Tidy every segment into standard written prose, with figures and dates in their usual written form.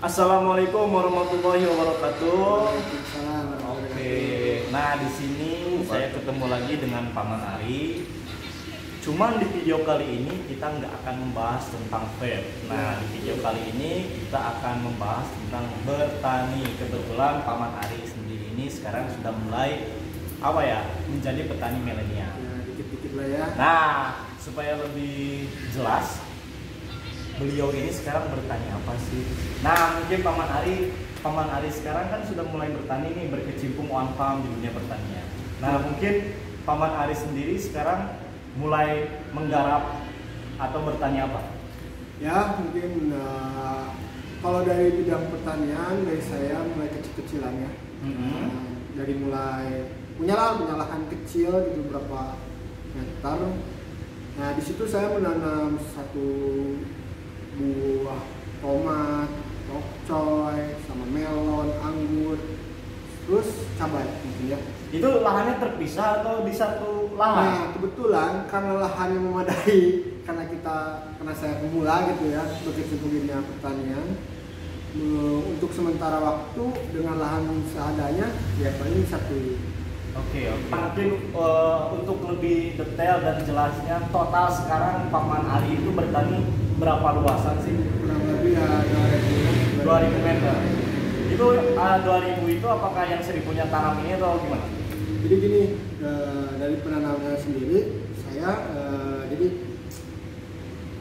Assalamualaikum warahmatullahi wabarakatuh. Waalaikumsalam. Oke, nah di sini saya ketemu lagi dengan Paman Ari. Cuman di video kali ini kita nggak akan membahas tentang vape. Nah di video kali ini kita akan membahas tentang bertani. Kebetulan Paman Ari sendiri ini sekarang sudah mulai menjadi petani milenial. Ya, dikit-dikit lah ya. Nah supaya lebih jelas, beliau ini sekarang bertani apa sih? Nah mungkin Paman Ari sekarang kan sudah mulai bertani nih, berkecimpung on farm di dunia pertanian. Nah mungkin Paman Ari sendiri sekarang mulai menggarap atau bertani apa? Ya mungkin kalau dari bidang pertanian dari saya mulai kecil-kecilan ya. Dari mulai punya lahan kecil gitu berapa meter. Nah di situ saya menanam satu buah tomat, pokcoy, sama melon, anggur, terus cabai mungkin ya. Itu lahannya terpisah atau di satu lahan? Nah kebetulan karena lahannya memadai, karena saya pemula gitu ya, berkecimpung di dunia pertanian, untuk sementara waktu dengan lahan seadanya ya paling satu. Oke. Mungkin untuk lebih detail dan jelasnya, total sekarang Paman Ari itu bertani berapa luasan sih? Kurang lebih ya 2000 meter. Itu 2000 itu apakah yang 1000-nya tanam ini atau gimana? Jadi gini, dari penanamannya sendiri saya jadi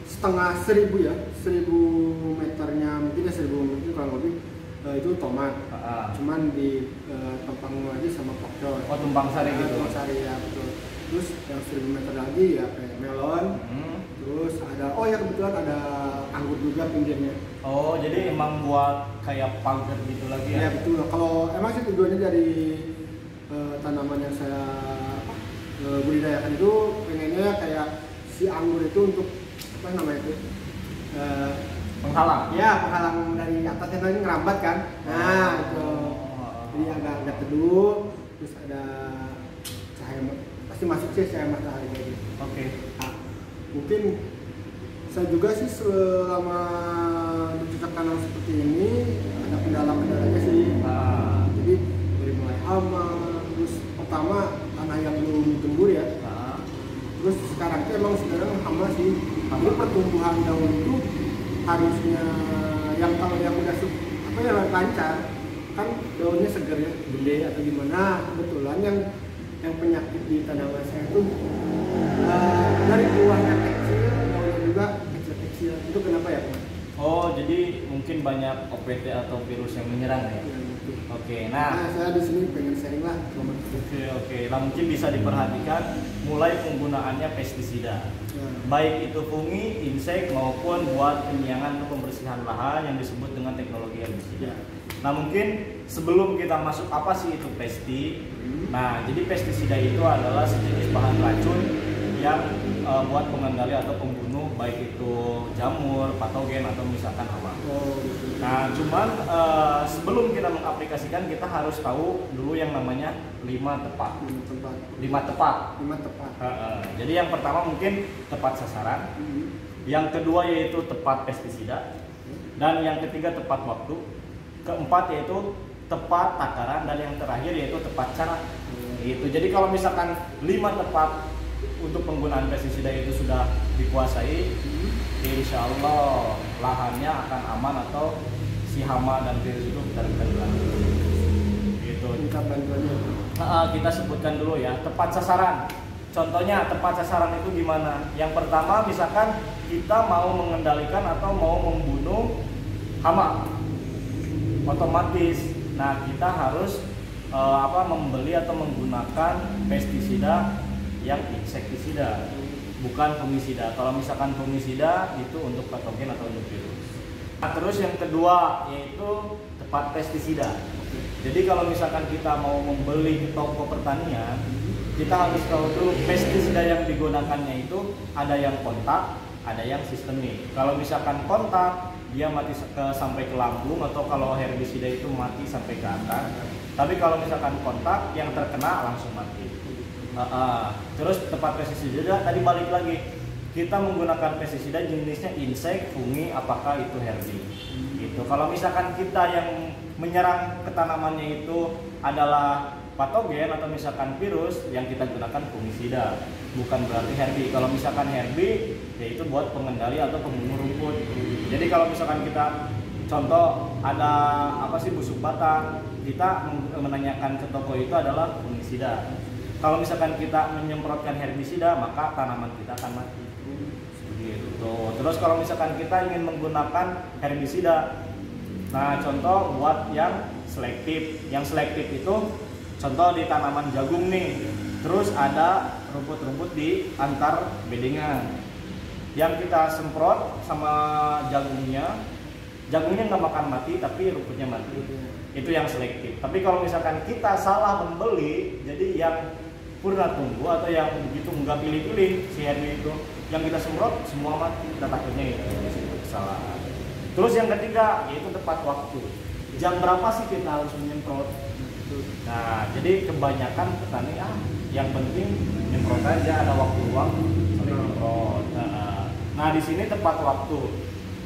setengah 1000 ya, 1000 meternya mungkin ya 1000 mungkin kurang lebih itu tomat. Cuman di tempang lagi sama pokcoy. Oh, tumpang sari gitu. Tumpang sari ya betul. Terus yang 1000 meter lagi ya kayak melon. Terus ada kebetulan ada anggur juga pinggirnya. Oh, jadi emang buat kayak pagar gitu lagi ya? Ya betul. Kalau emang sih tujuannya dari tanaman yang saya budidayakan itu pengennya kayak si anggur itu untuk apa namanya itu? Penghalang? Ya, penghalang dari atasnya tadi ngerambat kan. Nah, itu. Jadi agak teduh, terus ada cahaya, pasti masuk sih cahaya matahari kayak gitu. Oke. Nah, mungkin saya juga sih selama bercocok tanam seperti ini ada kendala-kendalanya sih. Jadi dari mulai hama, terus pertama tanah yang belum gembur ya. Terus sekarang itu emang sekarang hama sih. Jadi pertumbuhan daun itu harusnya yang kalau yang udah lancar kan daunnya seger ya, gede atau gimana. Kebetulan yang penyakit di tanaman saya itu dari buahnya kecil, daunnya juga kecil-kecil. Itu kenapa ya Pak? Oh, jadi mungkin banyak OPT atau virus yang menyerang ya? Oke, nah saya di sini pengen sharing lah. Oke. Nah mungkin bisa diperhatikan mulai penggunaannya pestisida. Baik itu fungi, insek maupun buat penyiangan atau pembersihan lahan yang disebut dengan teknologi herbisida. Nah mungkin sebelum kita masuk apa sih itu pesti? Nah jadi pestisida itu adalah sejenis bahan racun yang buat pengendali atau pembunuh baik itu jamur, patogen atau misalkan hama. Nah cuman sebelum kita mengaplikasikan kita harus tahu dulu yang namanya 5 tepat. 5 tepat. Jadi yang pertama mungkin tepat sasaran, yang kedua yaitu tepat pestisida, dan yang ketiga tepat waktu, keempat yaitu tepat takaran, dan yang terakhir yaitu tepat cara. Gitu. Jadi kalau misalkan 5 tepat untuk penggunaan pestisida itu sudah dikuasai, insya Allah lahannya akan aman atau si hama dan virus itu kita hilang. Gitu. Kita sebutkan dulu ya, tepat sasaran. Contohnya tepat sasaran itu gimana? Yang pertama misalkan kita mau mengendalikan atau mau membunuh hama, otomatis. Nah kita harus membeli atau menggunakan pestisida yang insektisida, bukan fungisida. Kalau misalkan fungisida itu untuk patogen atau untuk virus. Nah, terus yang kedua yaitu tepat pestisida. Jadi kalau misalkan kita mau membeli di toko pertanian, kita harus tahu dulu pestisida yang digunakannya itu ada yang kontak, ada yang sistemik. Kalau misalkan kontak, dia mati sampai ke lambung, atau kalau herbisida itu mati sampai ke atas. Tapi kalau misalkan kontak, yang terkena langsung mati. Terus tepat pestisida tadi balik lagi, kita menggunakan pestisida jenisnya insek, fungi, apakah itu herbi. Gitu. Kalau misalkan kita yang menyerang ke tanamannya itu adalah patogen atau misalkan virus, yang kita gunakan fungisida, bukan berarti herbi. Kalau misalkan herbi, yaitu buat pengendali atau pembunuh rumput. Jadi kalau misalkan kita contoh ada apa sih busuk batang, kita menanyakan ke toko itu adalah fungisida. Kalau misalkan kita menyemprotkan herbisida, maka tanaman kita akan mati. Gitu. Terus kalau misalkan kita ingin menggunakan herbisida, nah contoh buat yang selektif. Yang selektif itu contoh di tanaman jagung nih. Terus ada rumput-rumput di antar bedengan. Yang kita semprot sama jagungnya nggak makan mati tapi rumputnya mati. Itu yang selektif. Tapi kalau misalkan kita salah membeli, jadi yang purna tunggu atau yang begitu nggak pilih-pilih si herbi itu, yang kita semprot semua mati, kita takutnya itu kesalahan. Terus yang ketiga yaitu tepat waktu. Jam berapa sih kita harus menyemprot? Nah, jadi kebanyakan petani yang penting menyemprot aja, ada waktu luang saling menyemprot. Nah, di sini tepat waktu.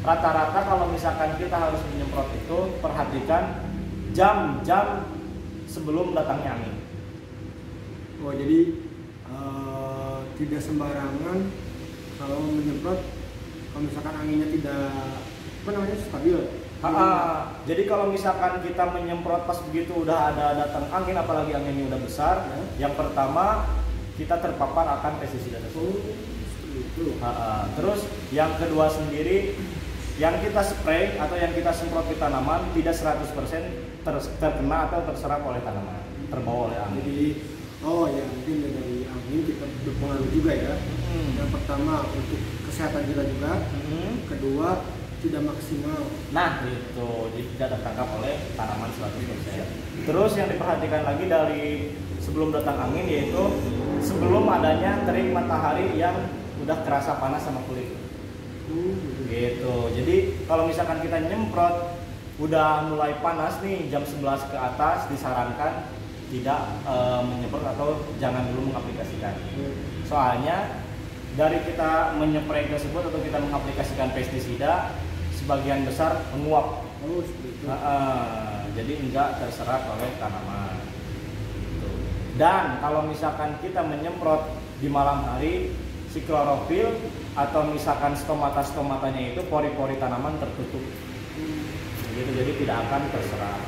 Rata-rata kalau misalkan kita harus menyemprot itu, perhatikan jam-jam sebelum datangnya angin. Oh, jadi tidak sembarangan kalau menyemprot kalau misalkan anginnya tidak stabil. Jadi kalau misalkan kita menyemprot pas begitu udah ada datang angin, apalagi anginnya udah besar, yang pertama kita terpapar akan pestisida tersebut. Terus yang kedua sendiri, yang kita spray atau yang kita semprot di tanaman tidak 100% terkena atau terserap oleh tanaman, terbawa oleh angin. Jadi mungkin dari angin kita berpengaruh juga ya. Yang pertama untuk kesehatan kita juga. Kedua tidak maksimal. Nah itu, jadi tidak tertangkap oleh tanaman 100%. Terus yang diperhatikan lagi dari sebelum datang angin, yaitu sebelum adanya terik matahari yang udah kerasa panas sama kulit. Gitu. Jadi kalau misalkan kita nyemprot udah mulai panas nih, jam 11 ke atas, disarankan tidak menyemprot atau jangan dulu mengaplikasikan. Soalnya dari kita menyepray tersebut atau kita mengaplikasikan pestisida, sebagian besar menguap. Jadi enggak terserap oleh tanaman. Gitu. Dan kalau misalkan kita menyemprot di malam hari, si klorofil atau misalkan stomata-stomatanya itu pori-pori tanaman tertutup. Gitu, jadi tidak akan terserap.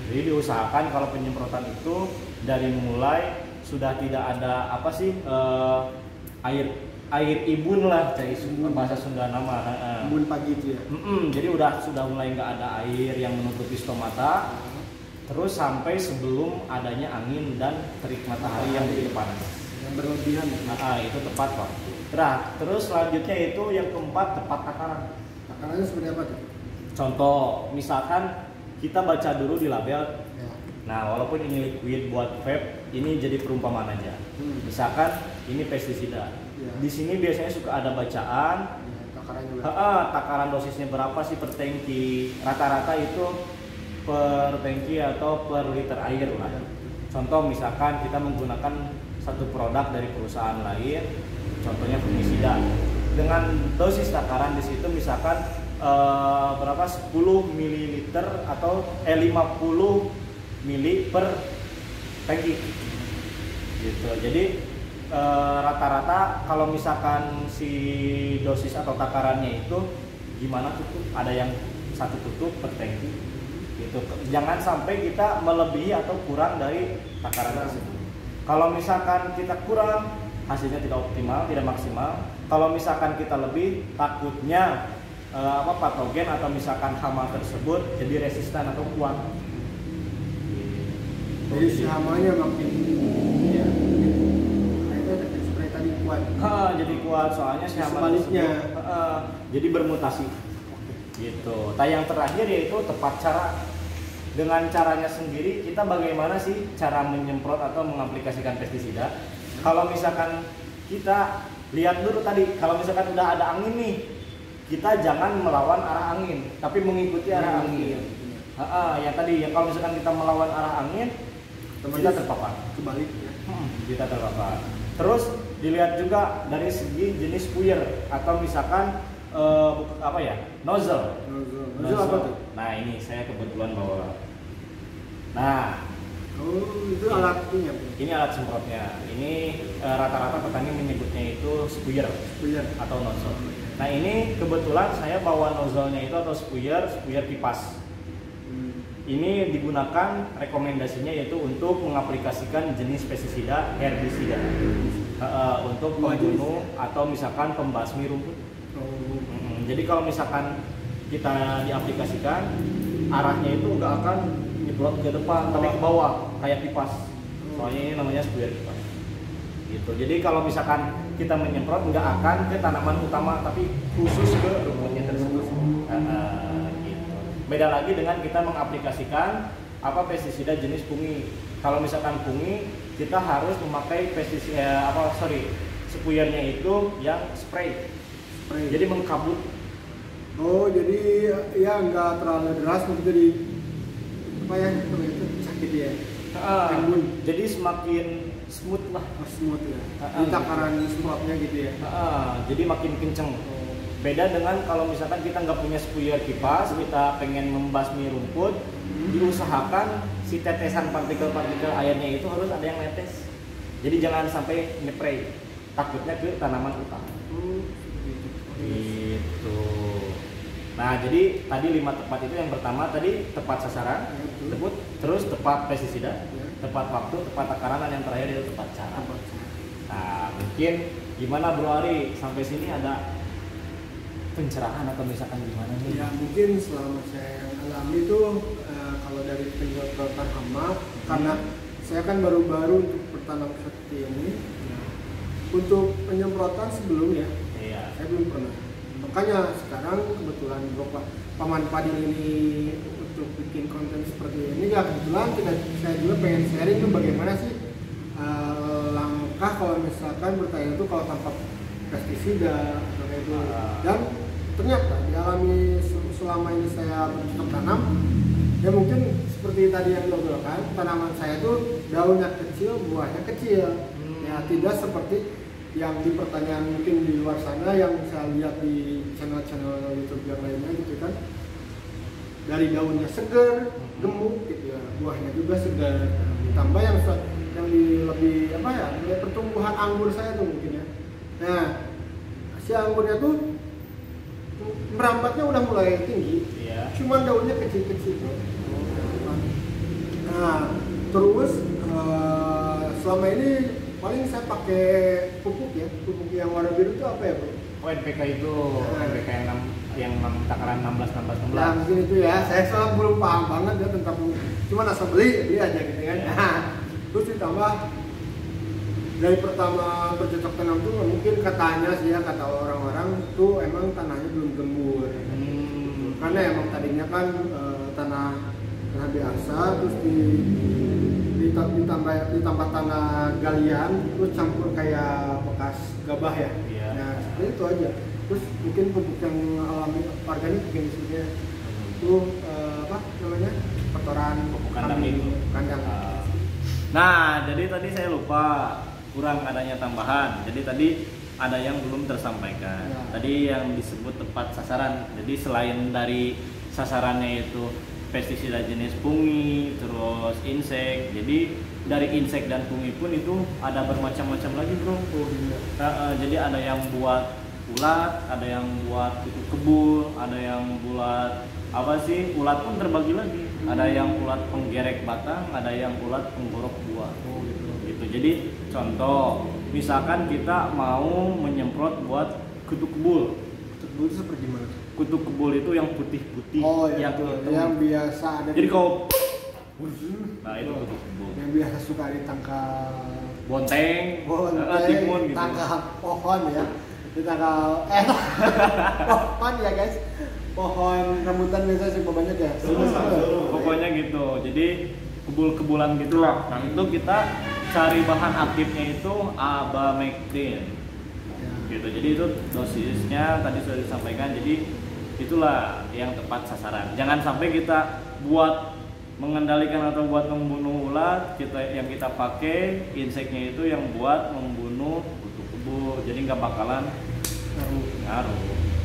Jadi diusahakan kalau penyemprotan itu dari mulai sudah tidak ada air ibun lah, bahasa Sunda nama. Ibun pagi itu ya. Jadi sudah mulai nggak ada air yang menutupi stomata. Terus sampai sebelum adanya angin dan terik matahari yang begitu panas. Yang berlebihan. Itu tepat waktu. Terus selanjutnya itu yang keempat, tepat takaran. Takarannya seperti apa tuh? Contoh, misalkan kita baca dulu di label. Nah, walaupun ini liquid buat vape, ini jadi perumpamaan aja. Misalkan ini pestisida. Di sini biasanya suka ada bacaan. Takaran juga. Takaran dosisnya berapa sih per tangki? Rata-rata itu per tangki atau per liter air lah. Contoh misalkan kita menggunakan satu produk dari perusahaan lain, contohnya fungisida. Dengan dosis takaran di situ misalkan berapa 10 ml atau 50 mili per tangki gitu. Jadi rata-rata kalau misalkan si dosis atau takarannya itu gimana tutup, ada yang satu tutup per tangki gitu. Jangan sampai kita melebihi atau kurang dari takaran tersebut. Kalau misalkan kita kurang, hasilnya tidak optimal, tidak maksimal. Kalau misalkan kita lebih, takutnya patogen atau misalkan hama tersebut jadi resisten atau kuat. Jadi si hamanya makin seperti tadi kuat. Jadi kuat, soalnya si hama sebaliknya jadi bermutasi. Gitu. Yang terakhir yaitu tepat cara. Dengan caranya sendiri, kita bagaimana sih cara menyemprot atau mengaplikasikan pestisida? Kalau misalkan kita lihat dulu tadi, kalau misalkan udah ada angin nih, kita jangan melawan arah angin, tapi mengikuti arah angin. Yang tadi, kalau misalkan kita melawan arah angin, kita terpapar. Kebalik. Kita terpapar. Terus dilihat juga dari segi jenis puyer atau misalkan apa ya? Nozzle. Nozzle apa tuh? Nah, ini saya kebetulan bawa. Nah, itu alat ini apa? Ini alat semprotnya. Ini rata-rata petani menyebutnya itu spuyer atau nozzle. Nah, ini kebetulan saya bawa nozzle-nya itu atau spuyer kipas. Ini digunakan rekomendasinya yaitu untuk mengaplikasikan jenis pestisida herbisida untuk membunuh atau misalkan pembasmi rumput. Jadi kalau misalkan kita diaplikasikan, arahnya itu nggak akan nyebrot ke depan, tapi ke bawah kayak kipas. Soalnya ini namanya spuyer kipas. Gitu. Jadi kalau misalkan kita menyemprot nggak akan ke tanaman utama, tapi khusus ke rumputnya tersebut. Beda lagi dengan kita mengaplikasikan pestisida jenis fungi. Kalau misalkan fungi, kita harus memakai spuyernya itu yang spray. Jadi mengkabut. Oh, jadi ya nggak terlalu deras untuk jadi apa ya itu sakit ya. Jadi semakin smooth lah. Smooth ya. Di takaran semprotnya gitu ya. Jadi makin kenceng. Beda dengan kalau misalkan kita nggak punya spuyer kipas, kita pengen membasmi rumput, diusahakan si tetesan partikel-partikel airnya itu harus ada yang netes. Jadi jangan sampai nyepray, takutnya ke tanaman utama. Gitu. Nah, jadi tadi 5 tepat itu yang pertama tadi tepat sasaran, terus tepat pestisida, tepat waktu, tepat takaran, dan yang terakhir itu tepat cara. Nah, mungkin gimana Bro Ari, sampai sini ada pencerahan atau misalkan gimana nih? Ya mungkin selama saya alami itu kalau dari penyemprotan hama, karena saya kan baru-baru untuk bertanam seperti ini. Untuk penyemprotan sebelumnya, saya belum pernah. Makanya sekarang kebetulan Paman Fadil ini untuk bikin konten seperti ini, ya kebetulan saya juga pengen sharing tuh bagaimana sih langkah kalau misalkan bertanya itu kalau tanpa pestisida atau kayak itu. Dan ternyata dialami selama ini saya bercocok tanam, ya mungkin seperti tadi yang dilakukan, tanaman saya tuh daunnya kecil, buahnya kecil. Ya tidak seperti yang di pertanyaan mungkin di luar sana yang saya lihat di channel-channel YouTube yang lainnya gitu kan, dari daunnya segar, gemuk gitu ya, buahnya juga segar. Ditambah yang lebih apa ya, nilai pertumbuhan anggur saya tuh mungkin ya. Nah, si anggurnya tuh merambatnya udah mulai tinggi, cuman daunnya kecil-kecil. Nah, terus selama ini paling saya pakai pupuk yang warna biru itu apa ya Bro? NPK itu, NPK yang takaran 16. Nah mungkin itu ya, saya soal belum paham banget ya tentang pupuk, cuman asal beli aja gitu kan. Nah, terus ditambah dari pertama bercocok tanam tuh mungkin katanya sih ya, kata orang-orang tuh emang tanahnya belum gembur. Karena emang tadinya kan tanah biasa, terus ditambah tanah galian, terus campur kayak bekas gabah ya. Nah seperti itu aja. Terus mungkin pupuk yang alami organik mungkin sebenarnya itu apa namanya, kotoran pupuk kandang. Nah jadi tadi saya lupa, kurang adanya tambahan. Jadi tadi ada yang belum tersampaikan. Tadi yang disebut tepat sasaran. Jadi selain dari sasarannya itu pestisida jenis fungi, terus insek. Jadi dari insek dan fungi pun itu ada bermacam-macam lagi Bro. Jadi ada yang buat ulat, ada yang buat kutu kebul, ada yang buat ulat pun terbagi lagi. Ada yang ulat penggerek batang, ada yang ulat penggorok buah. Gitu. Jadi contoh, misalkan kita mau menyemprot buat kutu kebul. Kutu kebul itu seperti gimana? Kutu kebul itu yang putih-putih, yang biasa ada. Jadi kalau nah itu kutu kebul. Yang biasa suka ditangkap bonteng, timun gitu. Tangkap pohon ya. Ditangkap pohon ya guys. Pohon rambutan biasa sih banyak ya. Pokoknya gitu. Jadi kebul-kebulan gitulah. Nah, itu kita cari bahan aktifnya itu abamectin. Gitu. Jadi itu dosisnya tadi sudah disampaikan. Jadi itulah yang tepat sasaran. Jangan sampai kita buat mengendalikan atau buat membunuh ulat, yang kita pakai inseknya itu yang buat membunuh kutu kebul. Jadi nggak bakalan ngaruh.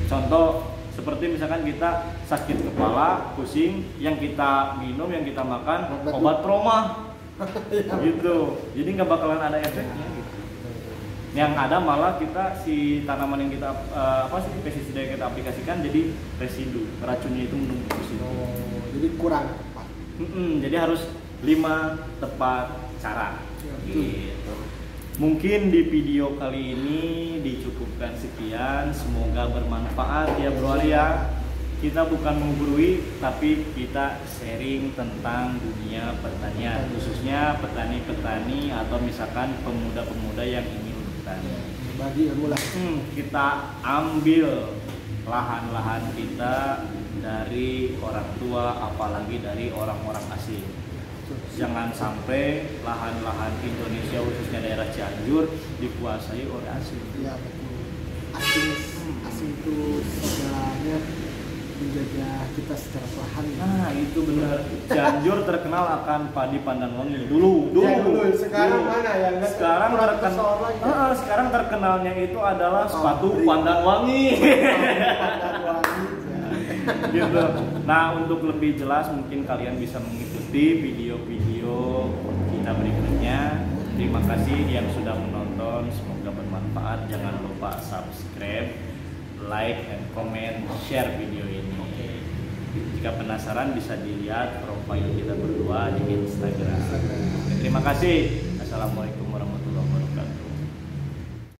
Contoh seperti misalkan kita sakit kepala, pusing, yang kita minum, yang kita makan obat proma, gitu. Jadi nggak bakalan ada efeknya. Gitu. Yang ada malah kita si tanaman yang kita pestisida yang kita aplikasikan jadi residu, racunnya itu menumpuk di situ. Jadi kurang tepat. Jadi harus 5 tepat cara. Gitu. Mungkin di video kali ini dicukupkan sekian, semoga bermanfaat ya bro Arya. Kita bukan menggurui, tapi kita sharing tentang dunia pertanian, khususnya petani-petani atau misalkan pemuda-pemuda yang ingin bertani. Bagi ilmu lah. Kita ambil lahan-lahan kita dari orang tua, apalagi dari orang-orang asing. Jangan sampai lahan-lahan Indonesia khususnya daerah Cianjur dikuasai oleh asing. Iya betul. Asing itu sebenarnya menjaga kita secara perlahan. Nah itu benar. Cianjur terkenal akan padi pandan wangi. Dulu. Sekarang mana ya? Sekarang terkenalnya itu adalah sepatu pandan wangi. Gitu. Nah untuk lebih jelas mungkin kalian bisa mengikuti video-video kita berikutnya. Terima kasih yang sudah menonton, semoga bermanfaat. Jangan lupa subscribe, like, and comment, share video ini. Jika penasaran bisa dilihat profil kita berdua di Instagram. Terima kasih. Assalamualaikum.